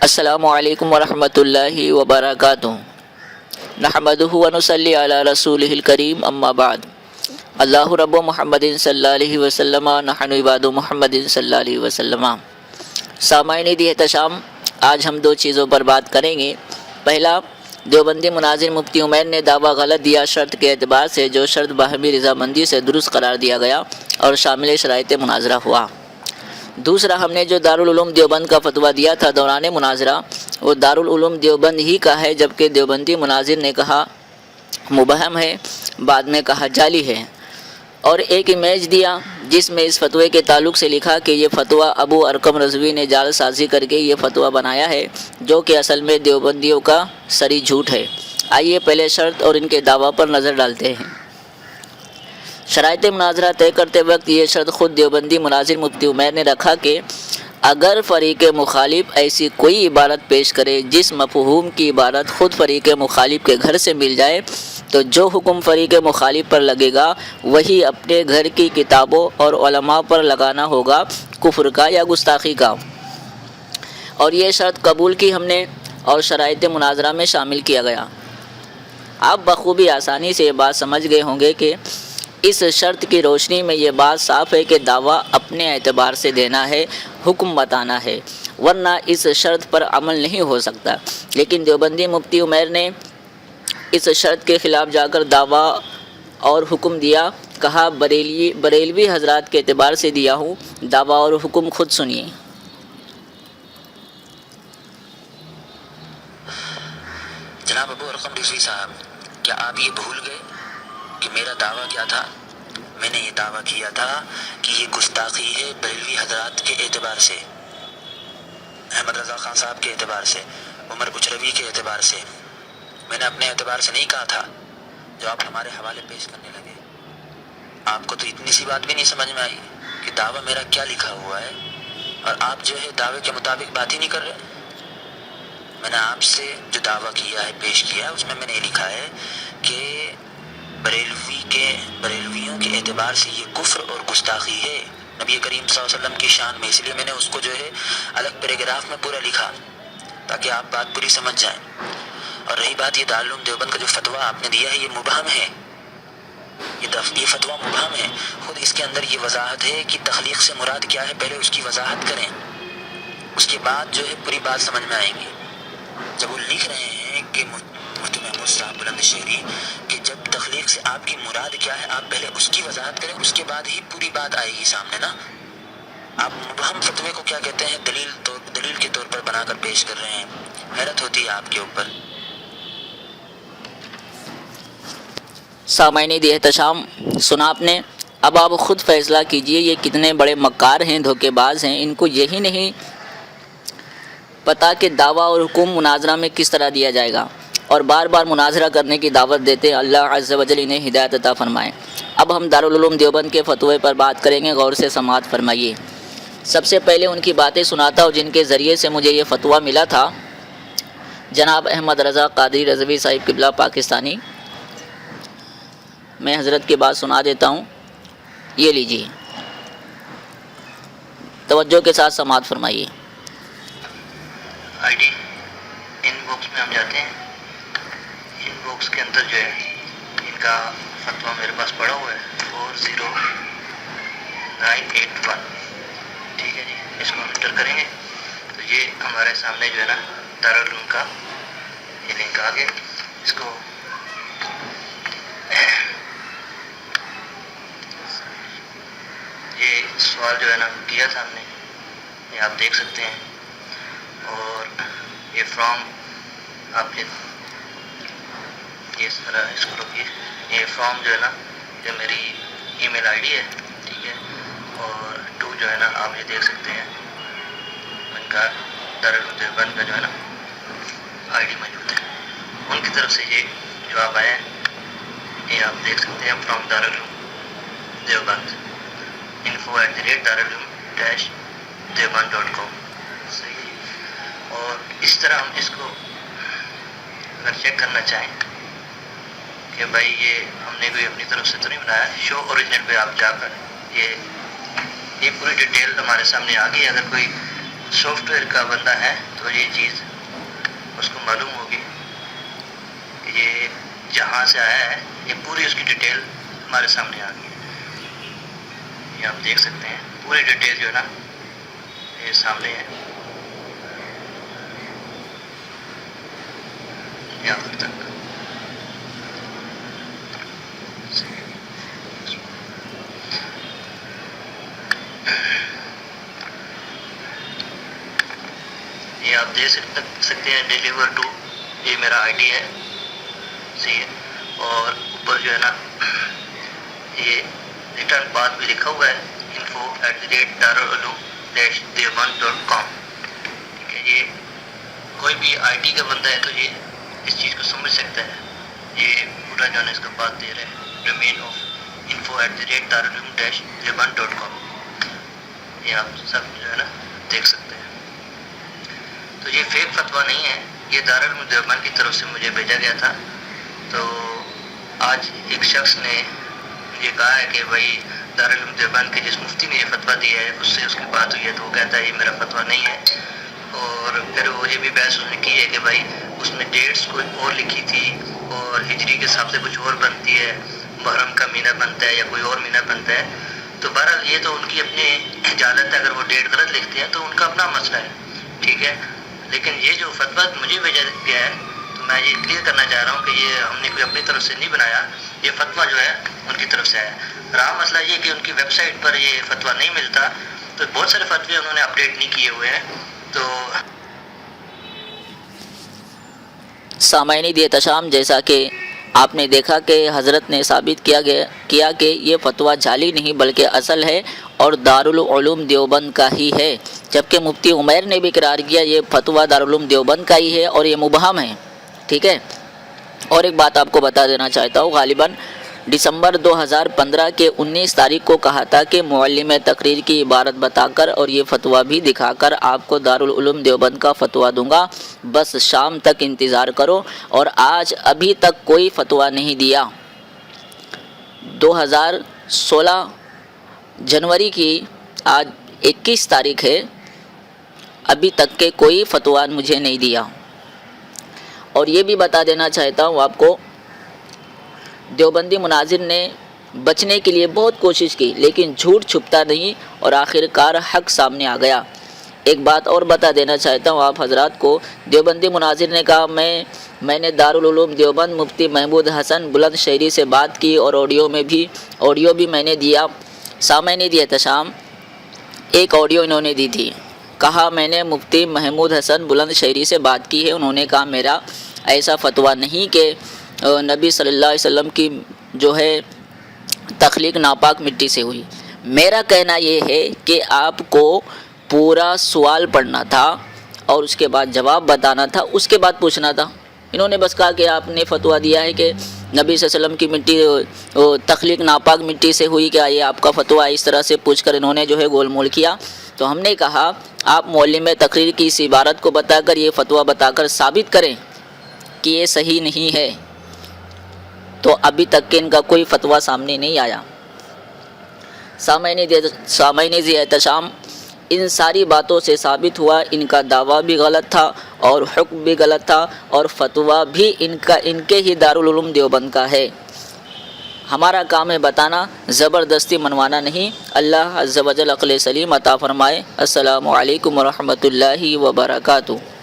السلام علیکم ورحمۃ اللہ وبرکاتہ۔ نحمدہ و نصلی علی رسولہ الکریم، اما بعد۔ اللہ رب محمد صلی اللہ علیہ وسلم، نحن عباد محمد صلی اللہ علیہ وسلم۔ سامعین دی احتشام، آج ہم دو چیزوں پر بات کریں گے۔ پہلا، دیوبندی مناظر مفتی عمیر نے دعویٰ غلط دیا شرط کے اعتبار سے، جو شرط باہمی رضامندی سے درست قرار دیا گیا اور شامل شرائط مناظرہ ہوا۔ دوسرا، ہم نے جو دارالعلوم دیوبند کا فتویٰ دیا تھا دوران مناظرہ، وہ دارالعلوم دیوبند ہی کا ہے، جبکہ دیوبندی مناظر نے کہا مبہم ہے، بعد میں کہا جعلی ہے، اور ایک امیج دیا جس میں اس فتوے کے تعلق سے لکھا کہ یہ فتویٰ ابو ارقم رضوی نے جعل سازی کر کے یہ فتویٰ بنایا ہے، جو کہ اصل میں دیوبندیوں کا سری جھوٹ ہے۔ آئیے پہلے شرط اور ان کے دعویٰ پر نظر ڈالتے ہیں۔ شرائط مناظرہ طے کرتے وقت یہ شرط خود دیوبندی مناظر مفتی عمیر نے رکھا کہ اگر فریق مخالف ایسی کوئی عبارت پیش کرے جس مفہوم کی عبارت خود فریق مخالف کے گھر سے مل جائے، تو جو حکم فریق مخالف پر لگے گا وہی اپنے گھر کی کتابوں اور علماء پر لگانا ہوگا، کفر کا یا گستاخی کا۔ اور یہ شرط قبول کی ہم نے اور شرائط مناظرہ میں شامل کیا گیا۔ آپ بخوبی آسانی سے یہ بات سمجھ گئے ہوں گے کہ اس شرط کی روشنی میں یہ بات صاف ہے کہ دعویٰ اپنے اعتبار سے دینا ہے، حکم بتانا ہے، ورنہ اس شرط پر عمل نہیں ہو سکتا۔ لیکن دیوبندی مفتی عمیر نے اس شرط کے خلاف جا کر دعویٰ اور حکم دیا، کہا بریلوی حضرات کے اعتبار سے دیا ہوں، دعویٰ اور حکم خود سنیے۔ جناب ابو ارقم رضوی صاحب، کیا آپ یہ بھول گئے کہ میرا دعویٰ کیا تھا؟ میں نے یہ دعویٰ کیا تھا کہ یہ گستاخی ہے بریلوی حضرات کے اعتبار سے، احمد رضا خان صاحب کے اعتبار سے، عمر کچروی کے اعتبار سے۔ میں نے اپنے اعتبار سے نہیں کہا تھا۔ جو آپ ہمارے حوالے پیش کرنے لگے، آپ کو تو اتنی سی بات بھی نہیں سمجھ میں آئی کہ دعویٰ میرا کیا لکھا ہوا ہے، اور آپ جو ہے دعوے کے مطابق بات ہی نہیں کر رہے۔ میں نے آپ سے جو دعویٰ کیا ہے، پیش کیا ہے، اس میں نے یہ لکھا ہے کہ بریلویوں کے اعتبار سے یہ کفر اور گستاخی ہے نبی کریم صلی اللہ علیہ وسلم کی شان میں۔ اس لیے میں نے اس کو جو ہے الگ پیراگراف میں پورا لکھا تاکہ آپ بات پوری سمجھ جائیں۔ اور رہی بات یہ دارالعلوم دیوبند کا جو فتویٰ آپ نے دیا ہے، یہ مبہم ہے، یہ فتویٰ مبہم ہے۔ خود اس کے اندر یہ وضاحت ہے کہ تخلیق سے مراد کیا ہے، پہلے اس کی وضاحت کریں، اس کے بعد جو ہے پوری بات سمجھ میں آئیں گی۔ جب وہ لکھ رہے ہیں کہ مفتی محمود صاحب بلند شہری کہ جب تخلیق سے آپ کی مراد کیا ہے، آپ پہلے اس کی وضاحت کریں، اس کے بعد ہی پوری بات آئے گی سامنے نا۔ آپ مبہم فتوے کو کیا کہتے ہیں، دلیل کے طور پر بنا کر پیش کر رہے ہیں۔ حیرت ہوتی ہے آپ کے اوپر۔ سامعین دی احتشام، سنا آپ نے، اب آپ خود فیصلہ کیجئے یہ کتنے بڑے مکار ہیں، دھوکے باز ہیں۔ ان کو یہی نہیں پتہ کہ دعویٰ اور حکم مناظرہ میں کس طرح دیا جائے گا، اور بار بار مناظرہ کرنے کی دعوت دیتے ہیں۔ اللہ عز و جل انہیں ہدایت عطا فرمائے۔ اب ہم دارالعلوم دیوبند کے فتوے پر بات کریں گے، غور سے سماعت فرمائیے۔ سب سے پہلے ان کی باتیں سناتا ہوں جن کے ذریعے سے مجھے یہ فتویٰ ملا تھا۔ جناب احمد رضا قادری رضوی صاحب قبلہ پاکستانی، میں حضرت کی بات سنا دیتا ہوں، یہ لیجیے، توجہ کے ساتھ سماعت فرمائیے۔ آئی ڈی ان باکس میں ہم جاتے ہیں، ان باکس کے اندر جو ہے ان کا فتویٰ میرے پاس پڑا ہوا ہے 40981، ٹھیک ہے جی۔ اس کو ہم انٹر کریں گے تو یہ ہمارے سامنے جو ہے نا دارالعلوم کا یہ لنک آ گیا۔ اس کو یہ سوال جو ہے نا کیا تھا ہم نے، یہ آپ دیکھ سکتے ہیں، اور یہ فرام آپ یہ ذرا اس کو رکھیے، یہ فرام جو ہے نا یہ میری ای میل آئی ڈی ہے، ٹھیک ہے، اور ٹو جو ہے نا آپ یہ دیکھ سکتے ہیں ان کا دارالعلوم دیوبند کا جو ہے نا آئی ڈی موجود ہے۔ ان کی طرف سے یہ جواب آیا ہے، یہ آپ دیکھ سکتے ہیں، فرام دارالعلوم دیوبند info@darulum-deoband.com، صحیح ہے۔ اور اس طرح ہم اس کو اگر چیک کرنا چاہیں کہ بھائی یہ ہم نے کوئی اپنی طرف سے تو نہیں بنایا، شو اوریجنل پہ آپ جا کر یہ پوری ڈیٹیل ہمارے سامنے آ گئی۔ اگر کوئی سافٹ ویئر کا بندہ ہے تو یہ چیز اس کو معلوم ہوگی کہ یہ جہاں سے آیا ہے یہ پوری اس کی ڈیٹیل ہمارے سامنے آ گئی ہے. یہ آپ دیکھ سکتے ہیں پوری ڈیٹیل جو ہے نا یہ سامنے ہے یہاں تک. یہ آپ دیکھ سکتے ہیں ڈیلیور ٹو، یہ میرا آئی ڈی ہے صحیح ہے. اور اوپر جو ہے نا یہ ریٹرن پاتھ بھی لکھا ہوا ہے info@darululum-deoband.com. ٹھیک ہے، یہ کوئی بھی آئی ٹی کا بندہ ہے تو یہ اس چیز کو سمجھ سکتا ہے. یہ پورا جو ہے نا اس کا پاتھ دے رہے ہیں ڈومین آف info@darululum-deoband.com. یہ آپ سب جو ہے نا دیکھ سکتے ہیں. تو یہ فیک فتویٰ نہیں ہے، یہ دارالعلوم دیوبند کی طرف سے مجھے بھیجا گیا تھا. تو آج ایک شخص نے یہ کہا ہے کہ بھائی دارالعلوم دیوبند کے جس مفتی نے یہ فتویٰ دیا ہے اس سے اس کی بات ہوئی ہے، تو وہ کہتا ہے یہ میرا فتویٰ نہیں ہے. اور پھر وہ یہ بھی بحث اس نے کی ہے کہ بھائی اس میں ڈیٹس کوئی اور لکھی تھی اور ہجری کے حساب سے کچھ اور بنتی ہے، محرم کا مہینہ بنتا ہے یا کوئی اور مہینہ بنتا ہے. تو بہرحال یہ تو ان کی اپنی جہالت ہے، اگر وہ ڈیٹ غلط لکھتے ہیں تو ان کا اپنا مسئلہ ہے. ٹھیک ہے، لیکن یہ جو فتویٰ مجھے بھیجا گیا ہے تو میں یہ کلیئر کرنا چاہ رہا ہوں کہ یہ ہم نے کوئی اپنی طرف سے نہیں بنایا، یہ فتویٰ جو ہے ان کی طرف سے آیا. رہا مسئلہ یہ کہ ان کی ویب سائٹ پر یہ فتویٰ نہیں ملتا، تو بہت سارے فتوے انہوں نے اپڈیٹ نہیں کیے ہوئے ہیں. تو سامعین احتشام، جیسا کہ آپ نے دیکھا کہ حضرت نے ثابت کیا کہ یہ فتویٰ جعلی نہیں بلکہ اصل ہے اور دارالعلوم دیوبند کا ہی ہے، جبکہ مفتی عمیر نے بھی اقرار کیا یہ فتویٰ دارالعلوم دیوبند کا ہی ہے اور یہ مبہم ہے. ٹھیک ہے، اور ایک بات آپ کو بتا دینا چاہتا ہوں، غالباً دسمبر 2015 کے 19 تاریخ کو کہا تھا کہ معلم تقریر کی عبارت بتا کر اور یہ فتویٰ بھی دکھا کر آپ کو دارالعلوم دیوبند کا فتویٰ دوں گا، بس شام تک انتظار کرو. اور آج ابھی تک کوئی فتویٰ نہیں دیا. 2016 جنوری کی آج 21 تاریخ ہے، ابھی تک کے کوئی فتویٰ مجھے نہیں دیا. اور یہ بھی بتا دینا چاہتا ہوں آپ کو، دیوبندی مناظر نے بچنے کے لیے بہت کوشش کی لیکن جھوٹ چھپتا نہیں اور آخر کار حق سامنے آ گیا. ایک بات اور بتا دینا چاہتا ہوں آپ حضرات کو، دیوبندی مناظر نے کہا میں نے دارالعلوم دیوبند مفتی محمود حسن بلند شہری سے بات کی اور آڈیو بھی میں نے دیا. سامعین احتشام، ایک آڈیو انہوں نے دی تھی، کہا میں نے مفتی محمود حسن بلند شہری سے بات کی ہے، انہوں نے کہا میرا ایسا فتویٰ نہیں کہ نبی صلی اللہ علیہ وسلم کی جو ہے تخلیق ناپاک مٹی سے ہوئی. میرا کہنا یہ ہے کہ آپ کو پورا سوال پڑھنا تھا اور اس کے بعد جواب بتانا تھا، اس کے بعد پوچھنا تھا. انہوں نے بس کہا کہ آپ نے فتویٰ دیا ہے کہ نبی صلی اللہ علیہ وسلم کی مٹی تخلیق ناپاک مٹی سے ہوئی، کیا یہ آپ کا فتویٰ؟ اس طرح سے پوچھ کر انہوں نے جو ہے گول مول کیا. تو ہم نے کہا آپ معلم تقریر کی اس عبارت کو بتا کر یہ فتویٰ بتا کر ثابت کریں کہ یہ صحیح نہیں ہے. تو ابھی تک کہ ان کا کوئی فتویٰ سامنے نہیں آیا. سامعین احتشام، ان ساری باتوں سے ثابت ہوا ان کا دعویٰ بھی غلط تھا اور حکم بھی غلط تھا اور فتویٰ بھی ان کے ہی دارالعلوم دیوبند کا ہے. ہمارا کام ہے بتانا، زبردستی منوانا نہیں. اللہ عز و جل عقل سلیم عطا فرمائے. السلام علیکم ورحمۃ اللہ وبرکاتہ.